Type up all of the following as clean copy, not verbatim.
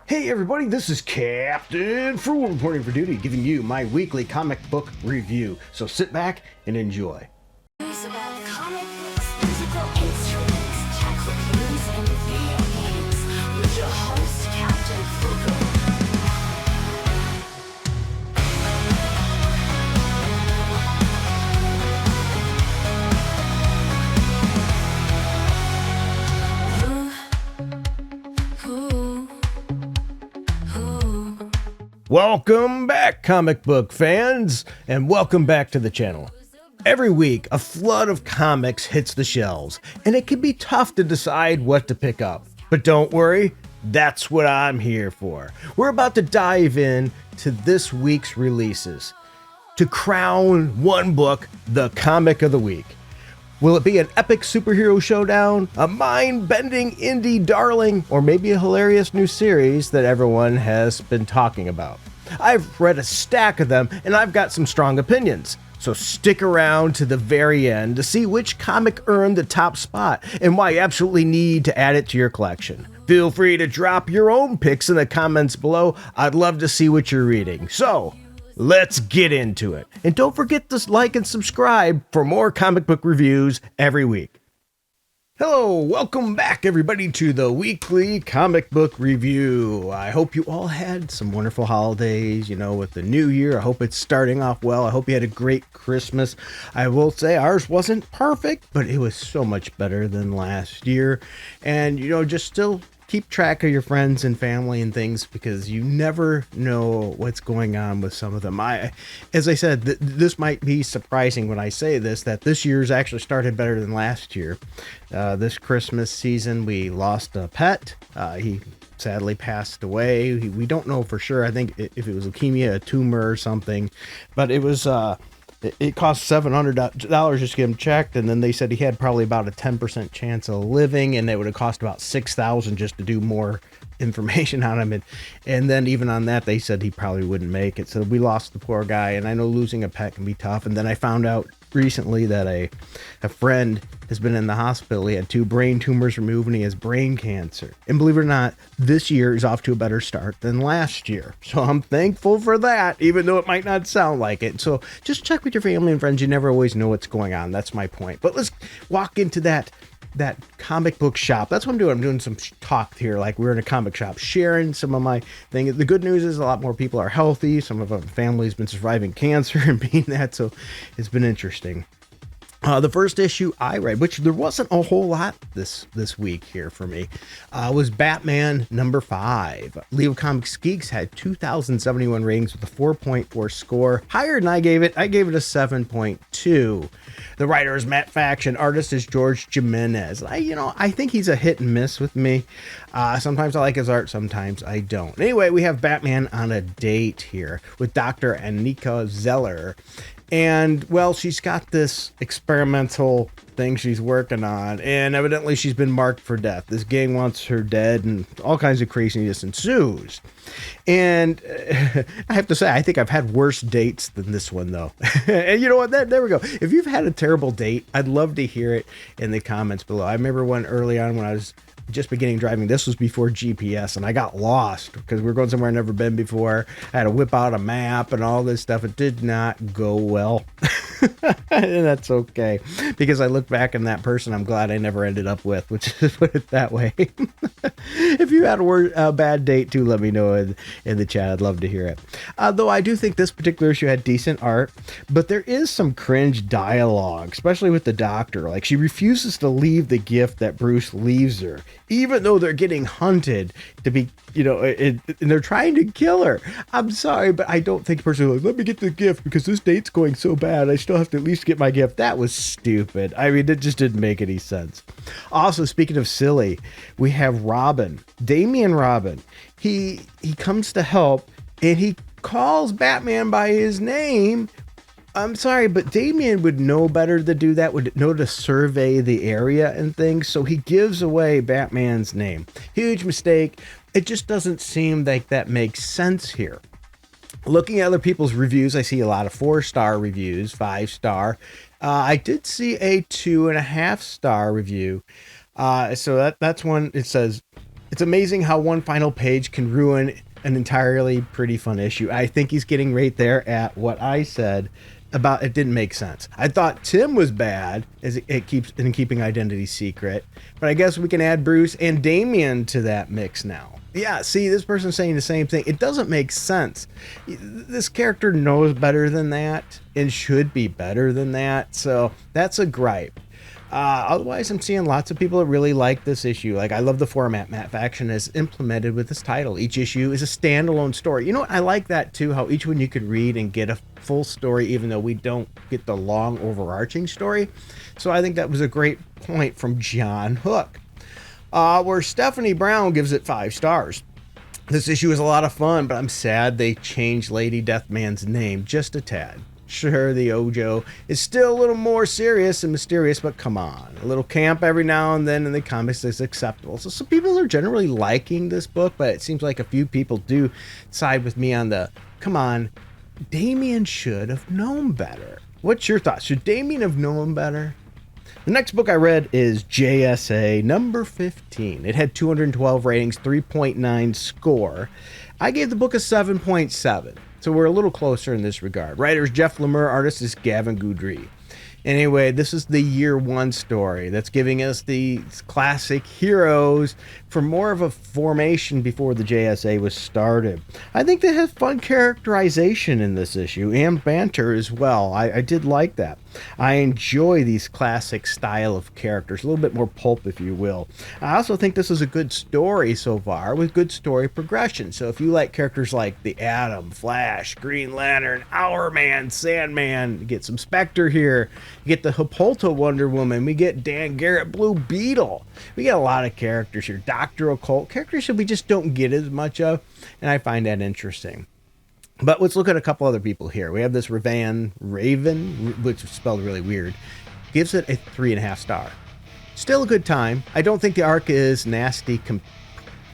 Hey everybody, this is Captain Frugal reporting for duty, giving you my weekly comic book review. So sit back and enjoy. News about comic books, musical instruments, tech reviews, and video games with your host, Captain Frugal. Welcome back, comic book fans, and welcome back to the channel. Every week, a flood of comics hits the shelves, and it can be tough to decide what to pick up. But don't worry, that's what I'm here for. We're about to dive in to this week's releases to crown one book the comic of the week. Will it be an epic superhero showdown, a mind-bending indie darling, or maybe a hilarious new series that everyone has been talking about? I've read a stack of them, and I've got some strong opinions. So stick around to the very end to see which comic earned the top spot and why you absolutely need to add it to your collection. Feel free to drop your own picks in the comments below. I'd love to see what you're reading. So, let's get into it. And don't forget to like and subscribe for more comic book reviews every week. Hello, welcome back everybody to the weekly comic book review. I hope you all had some wonderful holidays, with the new year. I hope it's starting off well. I hope you had a great Christmas. I will say ours wasn't perfect, but it was so much better than last year. And, just still keep track of your friends and family and things because you never know what's going on with some of them. As I said, this might be surprising when I say this, that this year's actually started better than last year. This Christmas season, we lost a pet. He sadly passed away. We don't know for sure. I think if it was leukemia, a tumor or something, but it was, it cost $700 just to get him checked, and then they said he had probably about a 10% chance of living, and it would have cost about $6,000 just to do more information on him. And then even on that, they said he probably wouldn't make it. So we lost the poor guy, and I know losing a pet can be tough. And then I found out recently that a friend has been in the hospital. He had 2 brain tumors removed and he has brain cancer. And believe it or not, this year is off to a better start than last year. So I'm thankful for that, even though it might not sound like it. So just check with your family and friends. You never always know what's going on. That's my point. But let's walk into that comic book shop. That's what I'm doing. I'm doing some talk here, like we're in a comic shop, sharing some of my things. The good news is a lot more people are healthy. Some of our family's been surviving cancer and being that, so it's been interesting. The first issue I read, which there wasn't a whole lot this week here for me, was Batman number 5. Leo Comics Geeks had 2,071 ratings with a 4.4 score, higher than I gave it. I gave it a 7.2. The writer is Matt Faction, artist is George Jimenez. I think he's a hit and miss with me. Sometimes I like his art, sometimes I don't. Anyway, we have Batman on a date here with Dr. Annika Zeller. And, well, she's got this experimental thing she's working on, and evidently she's been marked for death. This gang wants her dead, and all kinds of craziness ensues. And I have to say, I think I've had worse dates than this one, though. And you know what? There we go. If you've had a terrible date, I'd love to hear it in the comments below. I remember one early on when I was just beginning driving. This was before GPS, and I got lost because we were going somewhere I'd never been before. I had to whip out a map and all this stuff. It did not go well. And that's okay, because I look back on that person I'm glad I never ended up with, which is, put it that way. If you had a bad date too, let me know in the chat. I'd love to hear it. Though I do think this particular issue had decent art, but there is some cringe dialogue, especially with the doctor. Like, she refuses to leave the gift that Bruce leaves her, even though they're getting hunted to be, and they're trying to kill her. I'm sorry, but I don't think the person was like, let me get the gift because this date's going so bad. I still have to at least get my gift. That was stupid. I mean, it just didn't make any sense. Also, speaking of silly, we have Robin, Damian Robin. He comes to help, and he calls Batman by his name. I'm sorry, but Damian would know better to do that, would know to survey the area and things, so he gives away Batman's name. Huge mistake. It just doesn't seem like that makes sense here. Looking at other people's reviews, I see a lot of 4-star reviews, 5-star. I did see a 2.5-star review. So that's one. It says, It's amazing how one final page can ruin an entirely pretty fun issue. I think he's getting right there at what I said about it didn't make sense. I thought Tim was bad as it keeps in keeping identity secret, but I guess we can add Bruce and Damien to that mix now. Yeah, see, this person's saying the same thing. It doesn't make sense. This character knows better than that and should be better than that, so that's a gripe. Otherwise, I'm seeing lots of people that really like this issue. Like, I love the format Matt Faction has implemented with this title. Each issue is a standalone story. You know what? I like that too, how each one you could read and get a full story, even though we don't get the long overarching story. So I think that was a great point from John Hook. Where Stephanie Brown gives it 5 stars. This issue is a lot of fun, but I'm sad they changed Lady Deathman's name just a tad. Sure, the Ojo is still a little more serious and mysterious, but come on. A little camp every now and then in the comics is acceptable. So some people are generally liking this book, but it seems like a few people do side with me on the, come on, Damien should have known better. What's your thoughts? Should Damien have known better? The next book I read is JSA number 15. It had 212 ratings, 3.9 score. I gave the book a 7.7. So we're a little closer in this regard. Writer is Jeff Lemire, artist is Gavin Goudry. Anyway, this is the year 1 story that's giving us the classic heroes for more of a formation before the JSA was started. I think they have fun characterization in this issue and banter as well. I did like that. I enjoy these classic style of characters, a little bit more pulp, if you will. I also think this is a good story so far with good story progression. So if you like characters like the Atom, Flash, Green Lantern, Hourman, Sandman, you get some Spectre here. You get the Hippolyta Wonder Woman. We get Dan Garrett, Blue Beetle. We get a lot of characters here. Dr. Occult, characters that we just don't get as much of, and I find that interesting. But let's look at a couple other people here. We have this Raven, which is spelled really weird, gives it a 3.5 star. Still a good time. I don't think the arc is nastily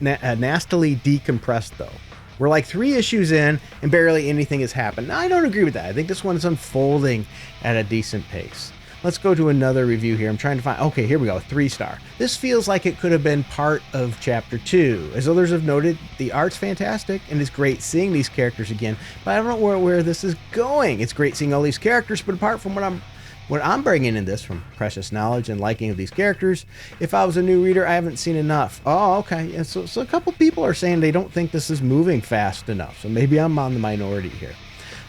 decompressed, though. We're like 3 issues in and barely anything has happened. Now, I don't agree with that. I think this one is unfolding at a decent pace. Let's go to another review here. I'm trying to find... Okay, here we go. 3-star. This feels like it could have been part of Chapter 2. As others have noted, the art's fantastic and it's great seeing these characters again, but I don't know where this is going. It's great seeing all these characters, but apart from what I'm bringing in this from precious knowledge and liking of these characters, if I was a new reader, I haven't seen enough. Oh, okay. Yeah, so a couple people are saying they don't think this is moving fast enough. So maybe I'm on the minority here.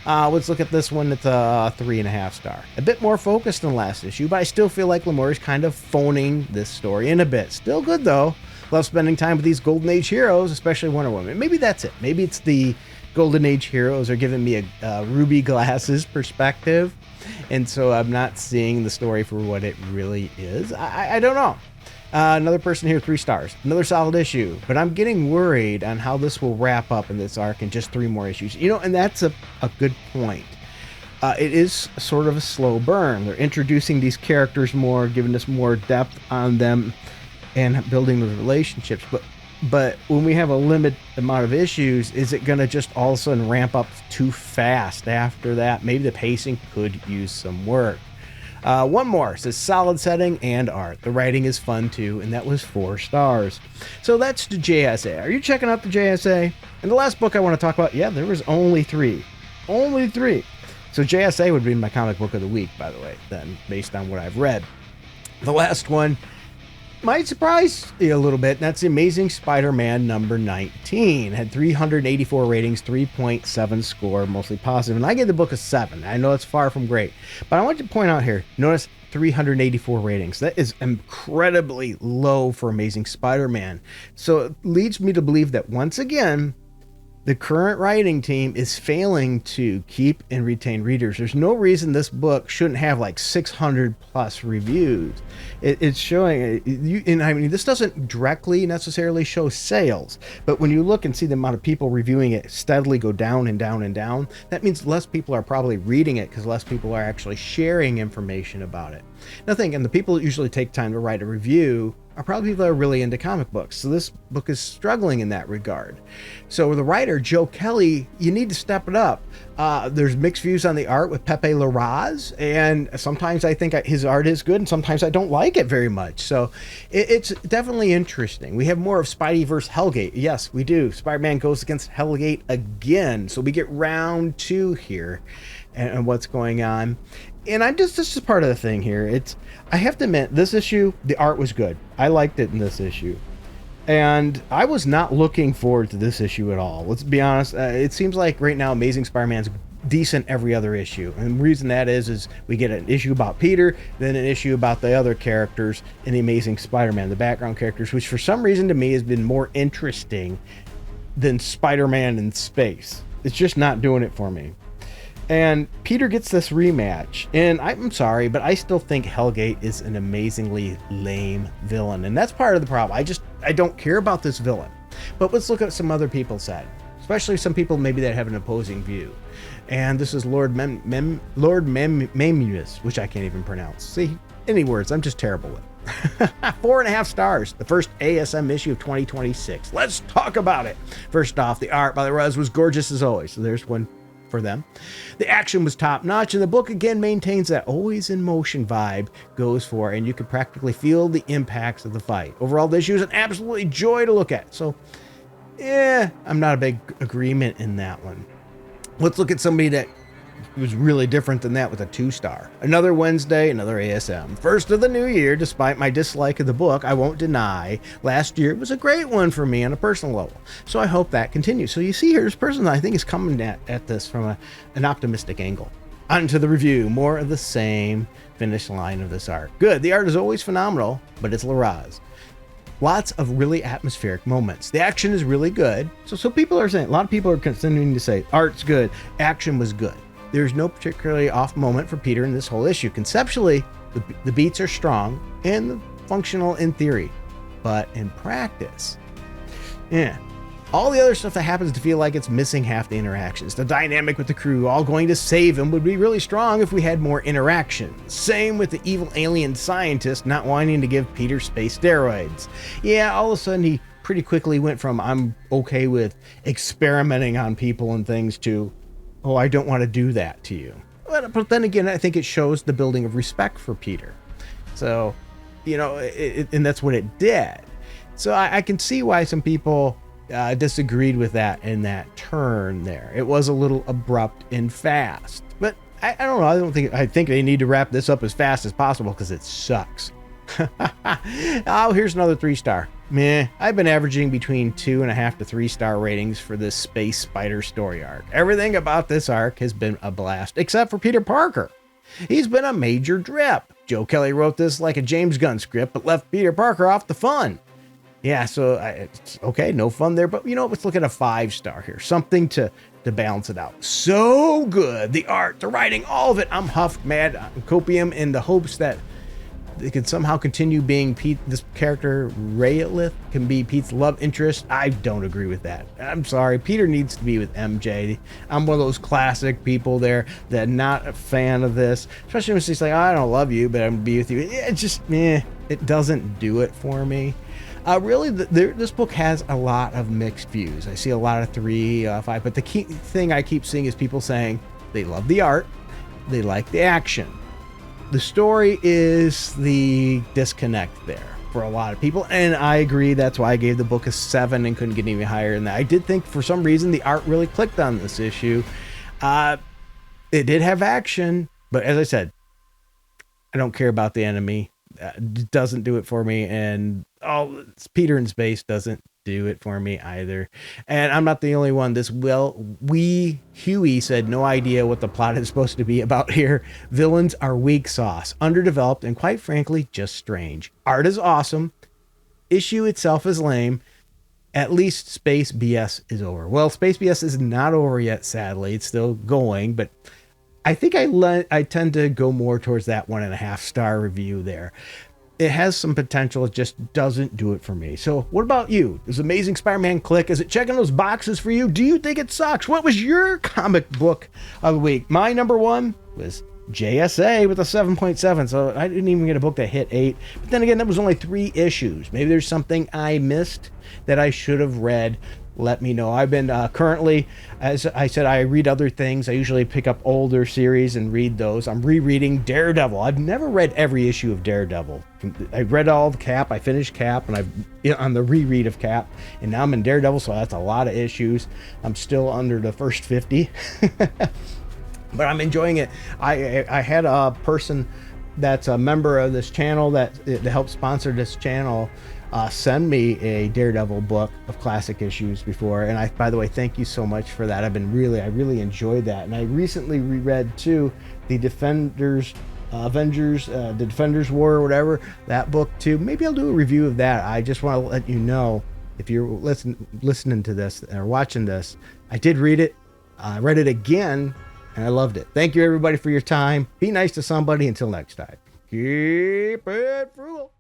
Let's look at this one. It's a 3.5 star. A bit more focused than last issue, but I still feel like Lemire is kind of phoning this story in a bit. Still good though. Love spending time with these Golden Age heroes, especially Wonder Woman. Maybe that's it. Maybe it's the Golden Age heroes are giving me a Ruby Glasses perspective, and so I'm not seeing the story for what it really is. I don't know. Another person here, 3 stars. Another solid issue, but I'm getting worried on how this will wrap up in this arc in just 3 more issues. You know, and that's a good point. It is sort of a slow burn. They're introducing these characters more, giving us more depth on them, and building those relationships. But when we have a limited amount of issues, is it going to just all of a sudden ramp up too fast after that? Maybe the pacing could use some work. One more says solid setting and art. The writing is fun too, and that was 4 stars. So that's the JSA. Are you checking out the JSA? And the last book I want to talk about, yeah, there was only 3. Only 3. So JSA would be my comic book of the week, by the way, then, based on what I've read. The last one might surprise you a little bit, and that's The Amazing Spider-Man number 19. Had 384 ratings, 3.7 score, mostly positive, and I gave the book a 7. I know it's far from great, but I want to point out here, notice 384 ratings. That is incredibly low for Amazing Spider-Man. So it leads me to believe that once again, the current writing team is failing to keep and retain readers. There's no reason this book shouldn't have like 600 plus reviews. It's showing, and I mean, this doesn't directly necessarily show sales, but when you look and see the amount of people reviewing it steadily go down and down and down, that means less people are probably reading it because less people are actually sharing information about it. Now think, and the people that usually take time to write a review are probably people that are really into comic books. So this book is struggling in that regard. So the writer, Joe Kelly, you need to step it up. There's mixed views on the art with Pepe Larraz, and sometimes I think his art is good, and sometimes I don't like it very much. So it's definitely interesting. We have more of Spidey versus Hellgate. Yes, we do. Spider-Man goes against Hellgate again. So we get round 2 here and what's going on. And this is part of the thing here. I have to admit, this issue, the art was good. I liked it in this issue. And I was not looking forward to this issue at all. Let's be honest. It seems like right now Amazing Spider-Man's decent every other issue. And the reason that is we get an issue about Peter, then an issue about the other characters in the Amazing Spider-Man, the background characters, which for some reason to me has been more interesting than Spider-Man in space. It's just not doing it for me. And Peter gets this rematch, and I'm sorry, but I still think Hellgate is an amazingly lame villain, and that's part of the problem. I don't care about this villain. But let's look at some other people said, especially some people maybe that have an opposing view. And this is Lord Memus, which I can't even pronounce. See, any words, I'm just terrible with. 4.5 stars, the first ASM issue of 2026. Let's talk about it. First off, the art by the Ruz was gorgeous as always, so there's one for them. The action was top notch, and the book again maintains that always in motion vibe goes for, and you can practically feel the impacts of the fight. Overall, this issue is an absolutely joy to look at. So, I'm not a big agreement in that one. Let's look at somebody that was really different than that with a 2-star. Another Wednesday, another ASM. First of the new year, despite my dislike of the book, I won't deny last year was a great one for me on a personal level. So I hope that continues. So you see here, this person I think is coming at this from an optimistic angle. On to the review. More of the same finish line of this art. Good. The art is always phenomenal, but it's Larraz. Lots of really atmospheric moments. The action is really good. So people are saying, a lot of people are continuing to say, art's good, action was good. There's no particularly off moment for Peter in this whole issue. Conceptually, the beats are strong and functional in theory, but in practice, all the other stuff that happens to feel like it's missing half the interactions. The dynamic with the crew all going to save him would be really strong if we had more interaction. Same with the evil alien scientist not wanting to give Peter space steroids. Yeah, all of a sudden he pretty quickly went from I'm okay with experimenting on people and things to, oh, I don't want to do that to you. But then again, I think it shows the building of respect for Peter. So, and that's what it did. So I can see why some people disagreed with that in that turn there. It was a little abrupt and fast. But I don't know. I think they need to wrap this up as fast as possible because it sucks. Oh, here's another 3-star. Meh. I've been averaging between 2.5 to 3-star ratings for this Space Spider story arc. Everything about this arc has been a blast, except for Peter Parker. He's been a major drip. Joe Kelly wrote this like a James Gunn script, but left Peter Parker off the fun. Yeah, so it's okay, no fun there, but let's look at a 5-star here. Something to balance it out. So good. The art, the writing, all of it. I'm huffed, mad, copium in the hopes that they could somehow continue being this character, Rayleigh, can be Pete's love interest. I don't agree with that. I'm sorry. Peter needs to be with MJ. I'm one of those classic people there that not a fan of this, especially when she's like, I don't love you, but I'm going to be with you. It just, it doesn't do it for me. Really, this book has a lot of mixed views. I see a lot of 3, 5, but the key thing I keep seeing is people saying they love the art, they like the action. The story is the disconnect there for a lot of people, and I agree. That's why I gave the book a 7 and couldn't get any higher than that. I did think for some reason the art really clicked on this issue. It did have action, but as I said, I don't care about the enemy. It doesn't do it for me, and Peter in space doesn't do it for me either. And I'm not the only one. Huey said no idea what the plot is supposed to be about here. Villains are weak sauce, underdeveloped, and quite frankly, just strange. Art is awesome. Issue itself is lame. At least Space BS is over. Well, Space BS is not over yet, sadly. It's still going, but I think I tend to go more towards that 1.5-star review there. It has some potential. It just doesn't do it for me. So what about you? Does Amazing Spider-Man click? Is it checking those boxes for you? Do you think it sucks? What was your comic book of the week? My number 1 was JSA with a 7.7. So I didn't even get a book that hit 8. But then again, that was only 3 issues. Maybe there's something I missed that I should have read. Let me know. I've been currently, as I said, I read other things. I usually pick up older series and read those. I'm rereading Daredevil. I've never read every issue of Daredevil. I read all the Cap. I finished Cap, and on the reread of Cap, and now I'm in Daredevil. So that's a lot of issues. I'm still under the first 50, but I'm enjoying it. I had a person that's a member of this channel that helped sponsor this channel send me a Daredevil book of classic issues before, and by the way, thank you so much for that. I really enjoyed that, and I recently reread too the Defenders the Defenders War or whatever, that book too. Maybe I'll do a review of that. I just want to let you know, if you're listening to this or watching this, I did read it. I read it again, and I loved it. Thank you everybody for your time. Be nice to somebody. Until next time, keep it frugal.